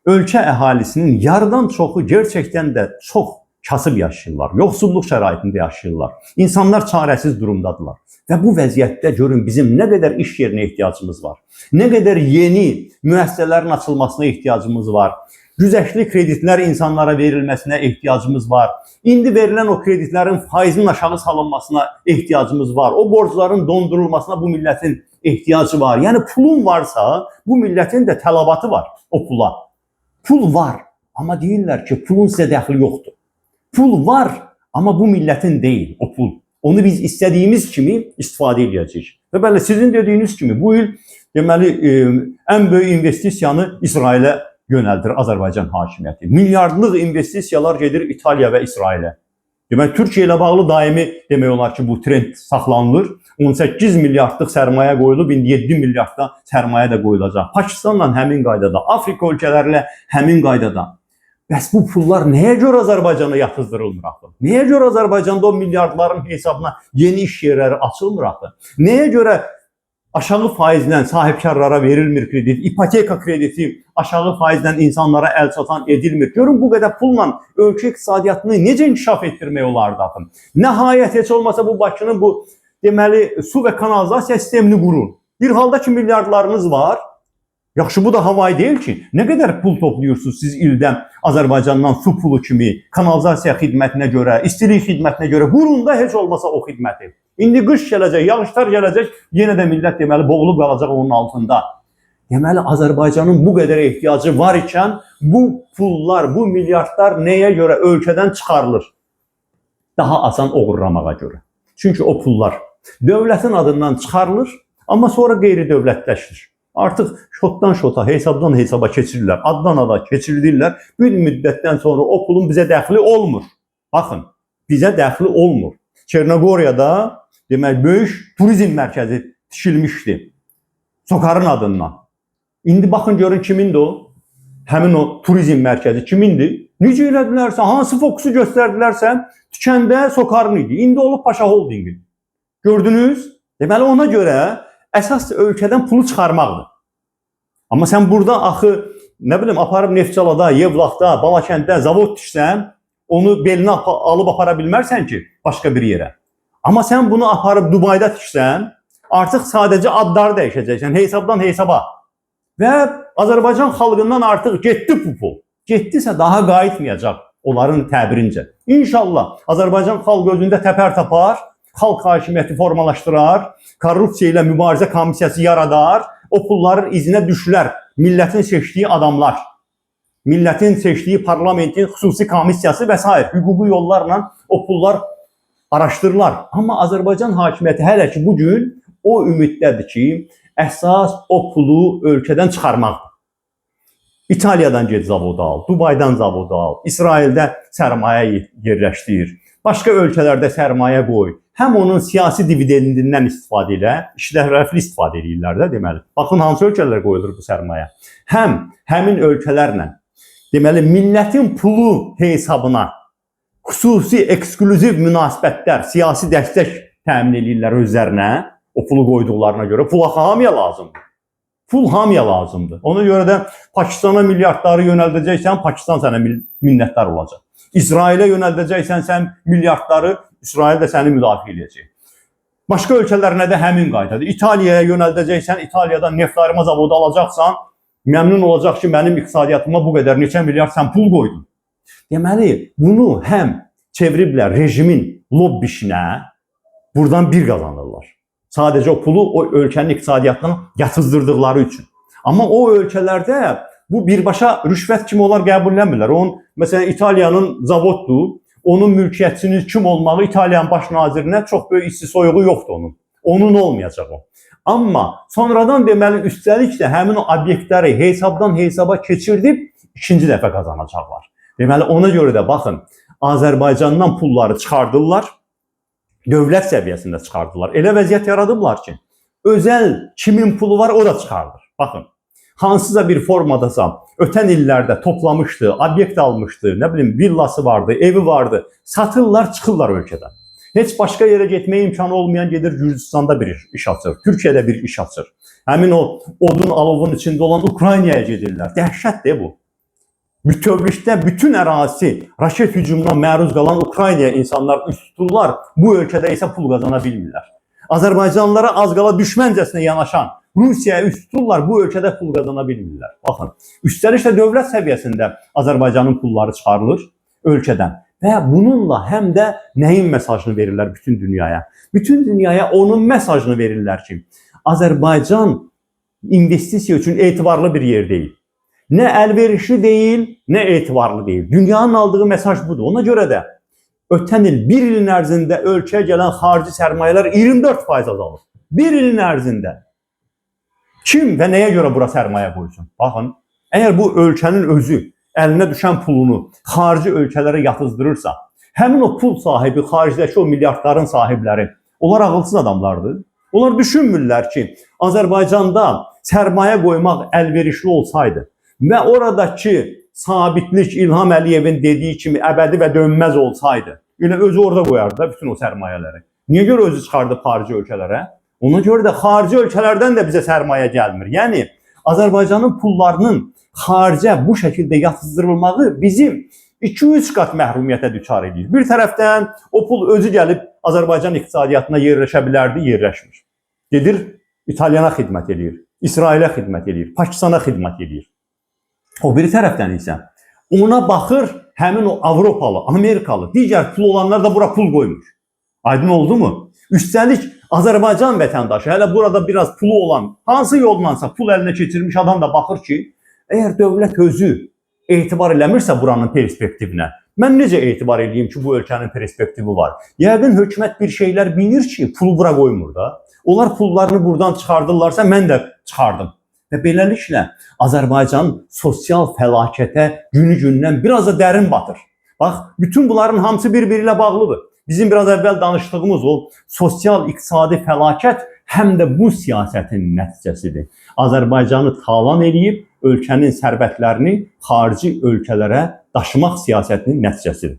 ölkə əhalisinin yarıdan çoxu gerçəkdən də çox kasıb yaşayırlar, yoxsulluq şəraitində yaşayırlar. İnsanlar çarəsiz durumdadılar. Və bu vəziyyətdə görün bizim nə qədər iş yerinə ehtiyacımız var, nə qədər yeni müəssisələrin açılmasına ehtiyacımız var, güzəştli kreditlər insanlara verilməsinə ehtiyacımız var. İndi verilən o kreditlərin faizinin aşağı salınmasına ehtiyacımız var. O borcların dondurulmasına bu millətin ehtiyacı var. Yəni pulun varsa, bu millətin də tələbatı var o pula. Pul var, amma deyirlər ki, pulun sizə dəxli yoxdur. Pul var, amma bu millətin deyil o pul. Onu biz istədiyimiz kimi istifadə edəcəyik. Və bəli, sizin dediyiniz kimi bu il deməli ən böyük investisiyanı İsrailə yönəldir Azərbaycan hakimiyyəti. Milyardlıq investisiyalar gedir İtaliya və İsrailə. Demək, Türkiyə ilə bağlı daimi demək olar ki, bu trend saxlanılır. 18 milyardlıq sərmayə qoyulub, indi 7 milyardda sərmayə də qoyulacaq. Pakistanla həmin qaydada, Afrika ölkələrlə həmin qaydada. Bəs bu pullar nəyə görə Azərbaycana yatızdırılmır axı? Nəyə görə Azərbaycanda o milyardların hesabına yeni iş yerləri açılmır axı? Nəyə görə aşağı faizlə sahibkarlara verilmir kredit, ipoteka krediti aşağı faizlə insanlara əl çatan edilmir. Görün bu qədər pulla ölkə iqtisadiyyatını necə inkişaf etdirmək olardı axı? Nəhayət heç olmasa bu Bakının bu deməli su və kanalizasiya sistemini qurun. Bir halda ki milyardlarınız var. Yaxşı, bu da havayı deyil ki, nə qədər pul toplayırsınız siz ildən Azərbaycandan su pulu kimi, kanalizasiya xidmətinə görə, istilik xidmətinə görə, qurun da heç olmasa o xidməti. İndi qış gələcək, yağışlar gələcək, yenə də millət deməli boğulub qalacaq onun altında. Deməli Azərbaycanın bu qədər ehtiyacı var ikən bu pullar, bu milyardlar nəyə görə ölkədən çıxarılır? Daha asan oğurlamağa görə. Çünki o pullar dövlətin adından çıxarılır, amma sonra qeyri-dövlətləşir. Artıq şotdan şota, hesabdan hesaba keçirirlər, addan ada keçirirlər. Bir müddətdən sonra o pulun bizə dəxli olmur. Baxın, bizə dəxli olmur. Çernogoriyada demək böyük turizm mərkəzi tikilmişdi. Sokarın adından. İndi baxın görün kimindir o? Həmin o turizm mərkəzi kimindir? Necə elədilərsə, hansı fokusu göstərdilərsə, Tükəndə Sokarın idi. İndi olub Paşa Holdingi. Gördünüz? Deməli ona görə əsas ölkədən pulu çıxarmaqdır. Amma sən burada axı, nə bilim, aparıb Neftçalada, Yevlaxda, Balakənddə zavod tiksən, onu belinə alıb apara bilmərsən ki, başqa bir yerə. Amma sən bunu aparıb Dubayda tiksən, artıq sadəcə adları dəyişəcəksən, hesabdan hesaba. Və Azərbaycan xalqından artıq getdi bu pul. Getdisə daha qayıtmayacaq onların təbirincə. İnşallah Azərbaycan xalqı özündə təpər tapar, xalq hakimiyyəti formalaşdırar, korrupsiya ilə mübarizə komissiyası yaradar, o pulların izinə düşülər millətin seçdiyi adamlar, millətin seçdiyi parlamentin xüsusi komissiyası və s. hüquqi yollarla o pullar araşdırırlar. Amma Azərbaycan hakimiyyəti hələ ki bugün o ümiddədir ki, əsas o pulu ölkədən çıxarmaqdır. İtaliyadan get zavodu al, Dubaydan zavodu al, İsraildə sərmayə yerləşdir, başqa ölkələrdə sərmayə qoy. Həm onun siyasi dividendindən istifadə ilə, işlərəfli istifadə edirlər də deməli. Baxın hansı ölkələrə qoyulur bu sərmayə. Həm həmin ölkələrlə deməli millətin pulu hesabına xüsusi eksklüziv münasibətlər, siyasi dəstək təmin edirlər özlərinə. O pulu qoyduqlarına görə pul hamıya lazımdır. Pul hamıya lazımdır. Ona görə də Pakistana milyardları yönəldəcəksən, Pakistan sənə minnətdar olacaq. İsrailə yönəldəcəksən sən milyardları, İsrail də səni müdafiə edəcək. Başqa ölkələrə də həmin qaydadır. İtaliyaya yönəldəcəksən, İtaliyadan neftlərimə zavodu alacaqsan, məmnun olacaq ki, mənim iqtisadiyyatıma bu qədər neçə milyard sən pul qoydun. Deməli, bunu həm çeviriblər rejimin lobbişinə, buradan bir qazanırlar. Sadəcə o pulu o ölkənin iqtisadiyyatına yatızdırdıqları üçün. Amma o ölkələrdə bu birbaşa rüşvət kimi onlar qəbullənmirlər. Onun, məsələn, İtaliyanın zavoddur, onun mülkiyyətçinin kim olmağı İtaliyanın baş nazirinə çox böyük isti soyuğu yoxdur onun. Onun olmayacaq o. Amma sonradan deməli, üstəlik də həmin o obyektləri hesabdan hesaba keçirdib ikinci dəfə qazanacaqlar. Deməli, ona görə də baxın, Azərbaycandan pulları çıxardırlar, dövlət səviyyəsində çıxardılar. Elə vəziyyət yaradıblar ki, özəl kimin pulu var o da çıxardır. Baxın, hansısa bir formadasa ötən illərdə toplamışdı, obyekt almışdı, nə bilim villası vardı, evi vardı, satırlar, çıxırlar ölkədən. Heç başqa yerə getməyə imkanı olmayan gedir Gürcüstanda bir iş açır, Türkiyədə bir iş açır. Həmin o odun alovun içində olan Ukraynaya gedirlər. Dəhşətdir bu. bütövlükdə bütün ərazisi raket hücumuna məruz qalan Ukraynaya insanlar üst tuturlar, bu ölkədə isə pul qazana bilmirlər. Azərbaycanlılara az qala düşməncəsinə yanaşan Rusiyaya üst tuturlar, bu ölkədə pul qazana bilmirlər. Baxın, üstəlik də dövlət səviyyəsində Azərbaycanın pulları çıxarılır ölkədən və bununla həm də nəyin mesajını verirlər bütün dünyaya? Bütün dünyaya onun mesajını verirlər ki, Azərbaycan investisiya üçün etibarlı bir yer deyil. Nə əlverişli deyil, nə etibarlı deyil. Dünyanın aldığı mesaj budur. Ona görə də ötən il, bir ilin ərzində ölkəyə gələn xarici sərmayələr 24% azalır. Bir ilin ərzində. Kim və nəyə görə bura sərmayə qoysun? Baxın, əgər bu ölkənin özü əlinə düşən pulunu xarici ölkələrə yatızdırırsa, həmin o pul sahibi, xaricdəki o milyardların sahibləri, onlar ağılsız adamlardır. Onlar düşünmürlər ki, Azərbaycanda sərmayə qoymaq əlverişli olsaydı və oradakı sabitlik İlham Əliyevin dediyi kimi əbədi və dönməz olsaydı, elə özü orada qoyardı da bütün o sərmayələri. Niyə görə özü çıxardı xarici ölkələrə? Ona görə də xarici ölkələrdən də bizə sərmayə gəlmir. Yəni, Azərbaycanın pullarının xaricə bu şəkildə yatızdırılmağı bizim 2-3 qat məhrumiyyətə düçar edir. Bir tərəfdən o pul özü gəlib Azərbaycan iqtisadiyyatına yerləşə bilərdi, yerləşmir. Gedir, İtalyana xidmət edir, İsrailə xidmət edir, Pakistana xidmət edir. O biri tərəfdən isə ona baxır həmin o Avropalı, Amerikalı, digər pul olanlar da bura pul qoymuş. Aydın oldu mu? Üstəlik Azərbaycan vətəndaşı, hələ burada biraz pulu olan, hansı yollansa pul əlinə keçirmiş adam da baxır ki, əgər dövlət özü etibar eləmirsə buranın perspektivinə, mən necə etibar edeyim ki, bu ölkənin perspektivi var? Yəqin hökumət bir şeylər bilir ki, pulu bura qoymur da. Onlar pullarını buradan çıxardırlarsa, mən də çıxardım. Və beləliklə Azərbaycan sosial fəlakətə günü-gündən biraz da dərin batır. Bax, bütün bunların hamısı bir-biri ilə bağlıdır. Bizim biraz əvvəl danışdığımız o sosial-iqtisadi fəlakət həm də bu siyasətin nəticəsidir. Azərbaycanı talan edib ölkənin sərvətlərini xarici ölkələrə daşımaq siyasətinin nəticəsidir.